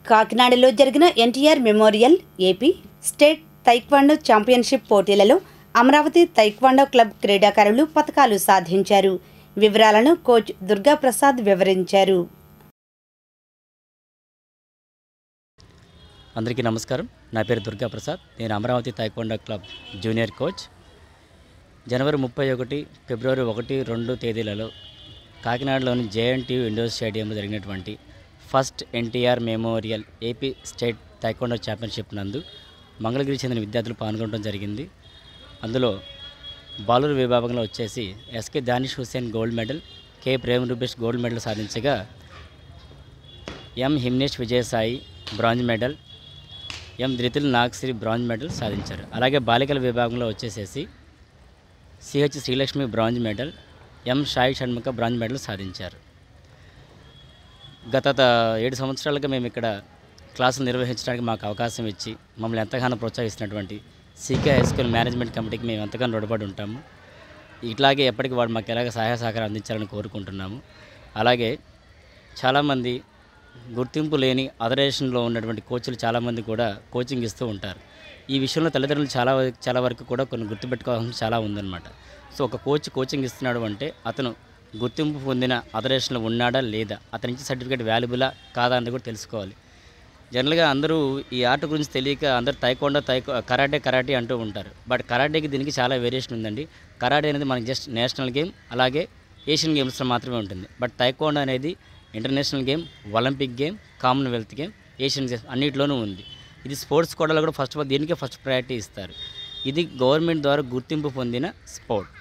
కాకినాడలో జరిగిన NTR memorial AP state taekwondo championship పోటీలలో అమరావతి తైక్వాండో క్లబ్ క్రీడాకారులు పతకాలు సాధించారు. వివరాలను కోచ్ దుర్గాప్రసాద్ వివరించారు. అందరికీ నమస్కారం. నా పేరు దుర్గాప్రసాద్. నేను Amaravati taekwondo club junior coach. జనవరి 31, ఫిబ్రవరి 1, 2 తేదీలలో కాకినాడలోని జేఎన్టీయూ ఇండోర్ స్టేడియంలో జరిగినటువంటి first NTR memorial AP state taekwondo championship నందు మంగళగిరికి చెందిన విద్యార్థులు పాల్గొనడం జరిగింది. అందులో బాలుర విభాగంలో వచ్చేసి SK Danish Hussain gold medal, K Prem Rubesh gold medal సాధించగా M Himnesh Vijayasai bronze medal, M Dhrutil Nagsri bronze medal సాధించారు. అలాగే బాలికల విభాగంలో వచ్చేసేసి CH Srilakshmi bronze medal, M Sai Shanmukha bronze medal సాధించారు. గత 7 సంవత్సరాలుగా మేము ఇక్కడ క్లాసులు నిర్వహించడానికి మాకు అవకాశం ఇచ్చి మమ్మల్ని ఎంతగానో ప్రోత్సహిస్తున్నటువంటి సీకే హై స్కూల్ మేనేజ్మెంట్ కమిటీకి మేము ఎంతగానో రుణపడి ఉంటాము. ఇట్లాగే ఎప్పటికీ వాడు మాకు ఎలాగ సహాయ సహకారం అందించాలని కోరుకుంటున్నాము. అలాగే చాలామంది గుర్తింపు లేని అదరేషన్లో ఉన్నటువంటి కోచ్లు చాలామంది కూడా కోచింగ్ ఇస్తూ ఉంటారు. ఈ విషయంలో తల్లిదండ్రులు చాలా వరకు కూడా కొన్ని గుర్తుపెట్టుకోవాల్సిన చాలా ఉందన్నమాట. సో ఒక కోచింగ్ ఇస్తున్నాడు అంటే అతను గుర్తింపు పొందిన అదరేషన్లో ఉన్నాడా లేదా, అతని నుంచి సర్టిఫికేట్ వాల్యుబులా కాదా అని కూడా తెలుసుకోవాలి. జనరల్గా అందరూ ఈ ఆట గురించి తెలియక అందరూ తైక్వాండో కరాటే అంటూ ఉంటారు. బట్ కరాటేకి దీనికి చాలా వేరియేషన్ ఉందండి. కరాటే అనేది మనకి జస్ట్ నేషనల్ గేమ్, అలాగే ఏషియన్ గేమ్స్లో మాత్రమే ఉంటుంది. బట్ తైక్వాండో అనేది international game, Olympic game, Commonwealth game, Asian games అన్నింటిలోనూ ఉంది. ఇది స్పోర్ట్స్ కోటాలో కూడా ఫస్ట్ ప్రయారిటీ ఇస్తారు. ఇది గవర్నమెంట్ ద్వారా గుర్తింపు పొందిన స్పోర్ట్.